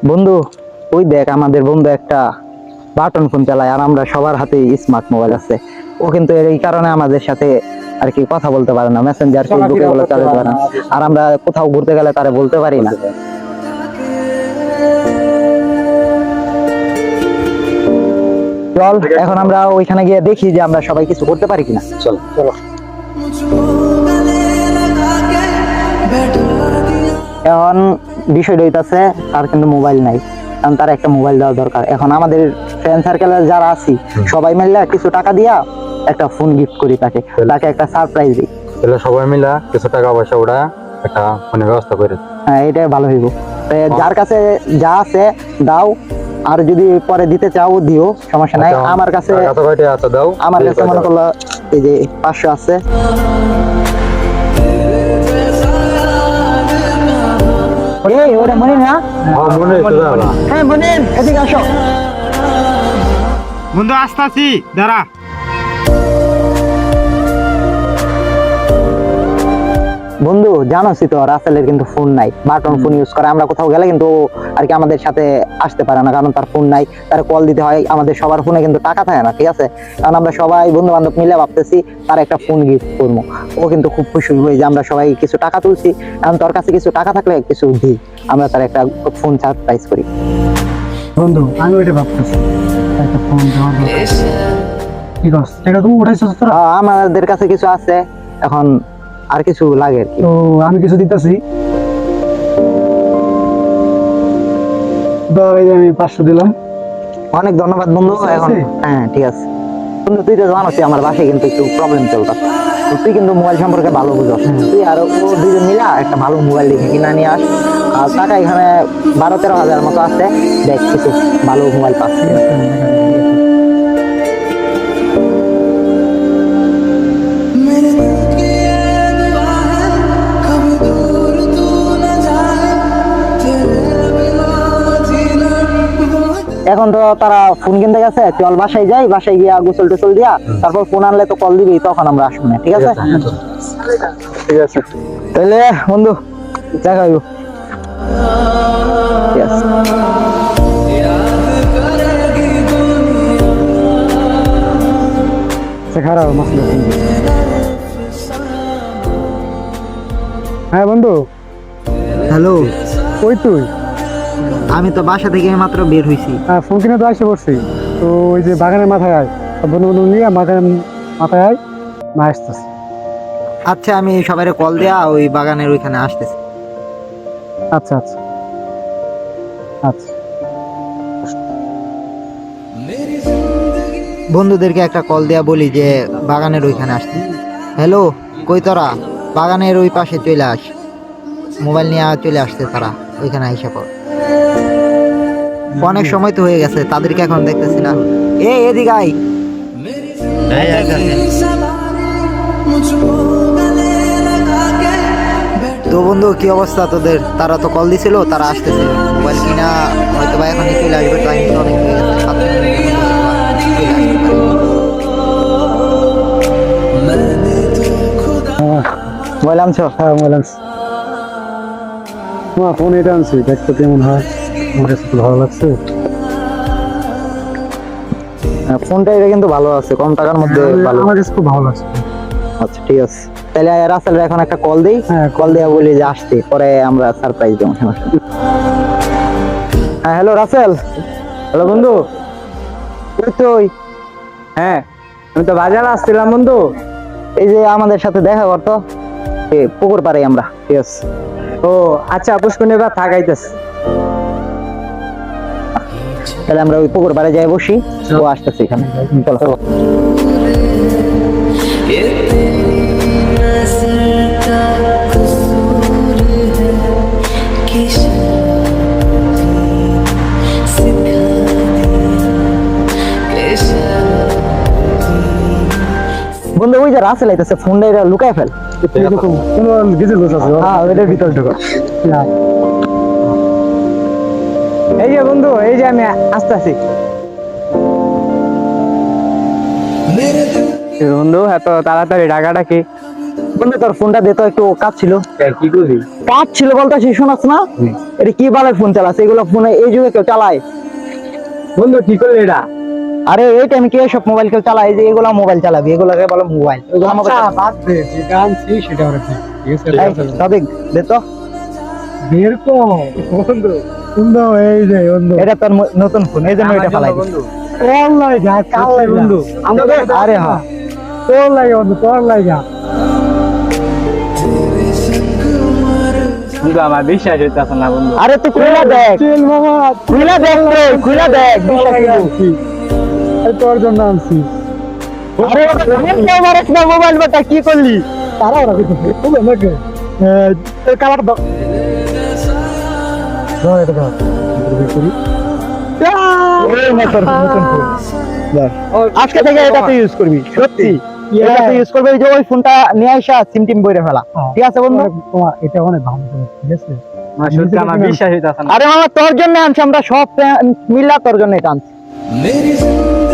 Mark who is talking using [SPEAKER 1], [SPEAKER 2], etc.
[SPEAKER 1] বন্ধু, ওই দেখ আমাদের বন্ধু একটা বাটন ফোন চালায়, আর আমরা সবার হাতে স্মার্ট মোবাইল আছে। ও কিন্তু এই কারণে আমাদের সাথে আর কি কথা বলতে পারে না, মেসেঞ্জার ফেসবুক এগুলো চালাতে পারে না। আর আমরা কোথাও ঘুরতে গেলে তারে বলতে পারি না। চল এখন আমরা ওইখানে গিয়ে দেখি যে আমরা সবাই কিছু করতে পারি কিনা। চল চলো। এখন বিষয়টা হইতাছে তার কিন্তু মোবাইল নাই, কারণ তার একটা মোবাইল দেওয়া দরকার। এখন আমাদের ফ্রেন্ড সার্কেলের যারা আছি সবাই মিলে কিছু টাকা দিয়া একটা ফোন গিফট করি তাকে, তাকে একটা সারপ্রাইজ দিই।
[SPEAKER 2] তাহলে সবাই মিলে কিছু টাকা পয়সা ওরা একটা ফোনের ব্যবস্থা করে।
[SPEAKER 1] হ্যাঁ, এটাই ভালো হইব। যার কাছে যা আছে দাও, আর যদি পরে দিতে চাও দিও, সমস্যা নাই। আমার কাছে
[SPEAKER 2] দাও,
[SPEAKER 1] আমার কাছে মনে করলো এই যে 500 আছে। ওটা মনে না? হ্যাঁ মনে, এদিকে আসো।
[SPEAKER 3] বন্ধু আসতাছি, দাঁড়া।
[SPEAKER 1] বন্ধু জানোসই তো রাসেলের কিন্তু ফোন নাই, বাটন ফোন ইউজ করে। আমরা কোথাও গেলে কিন্তু আর কি আমাদের সাথে আসতে পারে না, কারণ তার ফোন নাই। তার কল দিতে হয়, আমাদের সবার ফোনে কিন্তু টাকা থাকে না, ঠিক আছে? কারণ আমরা সবাই বন্ধু বান্ধব মিলে ভাবতেছি তার একটা ফোন গিফট করবো। ও কিন্তু খুব খুশি হয়ে যে আমরা সবাই কিছু টাকা তুলছি। কারণ তোর কাছে কিছু টাকা থাকলে কিছু দিই, আমরা তার একটা ফোন সারপ্রাইজ করি।
[SPEAKER 4] বন্ধু আমি ওইটা ভাবতেছি, একটা ফোন দেওয়ার দরকার। ঠিক আছে, টাকা তুমি উঠাইছো তোরা?
[SPEAKER 1] আমাদের কাছে কিছু আছে, এখন আর কিছু লাগে আর কি।
[SPEAKER 4] তো আমি কিছু দিতেছি, আমি 500 দিলাম।
[SPEAKER 1] অনেক ধন্যবাদ বন্ধু। এখন হ্যাঁ ঠিক আছে বন্ধু, তুই তো জানোস আমার বাসায় কিন্তু একটু প্রবলেম চলতেছে। তুই কিন্তু মোবাইল সম্পর্কে ভালো বুঝস, তুই আর ও দুইজন মিলা একটা ভালো মোবাইল দেখে কিনা নিয়ে আস। আর টাকা এখানে 12-13 হাজার মতো আছে, দেখ কিছু ভালো মোবাইল পাচ্ছি। এখন তো তারা ফোন কিনতে গেছে, চল বাসায় যাই, বাসায় গিয়া গোসল টোসল দিয়া তারপর ফোন আনলে তো কল দিবি, তখন আমরা আসবো না, ঠিক আছে?
[SPEAKER 2] ঠিক আছে,
[SPEAKER 1] তাহলে বন্ধু দেখা হইব। ঠিক আছে।
[SPEAKER 4] খারাপ মাসলা। হ্যাঁ বন্ধু।
[SPEAKER 1] হ্যালো,
[SPEAKER 4] ওই তুই?
[SPEAKER 1] আমি তো বাসা থেকে মাত্র বের হইছি।
[SPEAKER 4] ফোন কিনে তো আসে পড়ছি। তো ওই যে বাগানের মাথায় আয়, বন্ধু বন্ধু নিয়ে মাথায় আয়, মা আসতেছি।
[SPEAKER 1] আচ্ছা, আমি সবাই কল দেয়া ওই বাগানের ওইখানে আসতেছি।
[SPEAKER 4] আচ্ছা আচ্ছা আচ্ছা।
[SPEAKER 1] বন্ধুদেরকে একটা কল দেয়া বলি যে বাগানের ওইখানে আসতে। হ্যালো, কই তোরা? বাগানের ওই পাশে চলে আস, মোবাইল নিয়ে চলে আসছে তারা ওইখানে আইসা পর। অনেক সময় তো হয়ে গেছে, তাদেরকে এখন দেখতেছি না। এদিকে আই। তো বন্ধু কি অবস্থা তোদের? তারা তো কল দিছিল, তারা আসতেছে। মোবাইল কিনা হয়তো বা এখনই চলে আসবে, টাইম তো অনেক হয়ে গেছে, 7 মিনিট চলে আসতে পারে। মোবাইল আনছো?
[SPEAKER 4] হ্যাঁ মোবাইল আনছি। তোমার ফোন এটা আনছি, দেখতে কেমন হয়, আমার কাছে তো ভালো লাগছে।
[SPEAKER 1] ফোনটা এটা কিন্তু ভালো আছে, কম টাকার মধ্যে ভালো।
[SPEAKER 4] আমার কাছে খুব ভালো লাগছে।
[SPEAKER 1] আচ্ছা ঠিক আছে, তাহলে রাসেল এখন একটা কল দেই।
[SPEAKER 4] হ্যাঁ,
[SPEAKER 1] কল দেয়া বলি যে আসতে, পরে আমরা সারপ্রাইজ দেবো। হ্যাঁ হ্যালো রাসেল।
[SPEAKER 3] হ্যালো বন্ধু।
[SPEAKER 1] তুই?
[SPEAKER 3] হ্যাঁ আমি তো বাজারে আসছিলাম বন্ধু।
[SPEAKER 1] এই যে আমাদের সাথে দেখা করতো পুকুর পাড়ে আমরা। ঠিক আছে।
[SPEAKER 3] ও আচ্ছা, পুষ্করণী বা থাকাইতেছে।
[SPEAKER 1] তাহলে আমরা ওই পুকুর পাড়ে যাই বসি, ও আসতেছে এখানে। চলো। বন্ধু ওই যে রাসেল আইতেছে, ফোনটা এটা লুকায় ফেল। হ্যাঁ ওইটার ভিতর ঢুকো।
[SPEAKER 3] এই যে বন্ধু, এই যে আমি আসতেছি। বন্ধু এত তাড়াতাড়ি ডাকাটা কি?
[SPEAKER 1] বন্ধু তোর ফোনটা দে তো, একটু কাজ ছিল।
[SPEAKER 2] কি করবি?
[SPEAKER 1] কাজ ছিল বলতে শোনাস না? এটা কি বালের ফোন চালাস? এগুলো ফোনে এই যুগে কেউ চালায়?
[SPEAKER 3] বন্ধু কি করলি এটা?
[SPEAKER 1] আরে এই টাইমে কি এসব মোবাইল কেউ চালায়? এই যে এগুলা মোবাইল চালাবি, এগুলাকে বলে মোবাইল। এগুলো মোবাইল
[SPEAKER 4] আচ্ছা বাদ দে, যেটা আনছি সেটা ওরা ঠিক আছে।
[SPEAKER 1] তবে দে তো।
[SPEAKER 4] বের কর বন্ধু। বন্ধু এই যে বন্ধু,
[SPEAKER 1] এটা তোর নতুন ফোন, এই জন্য এটা ফালাই দিস।
[SPEAKER 3] বন্ধু
[SPEAKER 4] তোর লাগা কাল লাগা
[SPEAKER 3] বন্ধু
[SPEAKER 1] আরে হ্যাঁ,
[SPEAKER 4] তোর লাগা বন্ধু, তোর লাগা।
[SPEAKER 3] বন্ধু আমার বিশ্বাস হইতেছে না বন্ধু।
[SPEAKER 1] আরে তুই খুলে দেখ,
[SPEAKER 4] চল মামা,
[SPEAKER 1] খুলে দেখ রে, খুলে দেখ।
[SPEAKER 4] তোর
[SPEAKER 1] বিশ্বাস
[SPEAKER 4] লাগা
[SPEAKER 1] করবো।
[SPEAKER 4] আনছি, আরে তোর জন্য আনছি।
[SPEAKER 1] আরে কেউ মারিস না মোবাইল, বাটা কি করলি?
[SPEAKER 4] তারা ওরা কিছু বলে নাকি
[SPEAKER 1] কালার দাও।
[SPEAKER 4] ধর এটা ধর, বের করি।
[SPEAKER 1] এই নে তোর নতুন ফোন। দেখ, আজকে থেকে এটা তুই ইউজ করবি, সত্যি এটা তুই ইউজ করবি। এই যে ওই ফোনটা নিয়ে আইসা সিম টিম বইরে ফেলা, ঠিক আছে বন্ধু?
[SPEAKER 4] তোমার এটা অনেক ভালো ফোন, ঠিক আছে?
[SPEAKER 3] সত্যি আমার বিশ্বাস হইতেছে না।
[SPEAKER 1] আরে মামা তোর জন্য আনছি আমরা, সব মিলা তোর জন্য এটা আনছি।
[SPEAKER 5] मेरी जिंदगी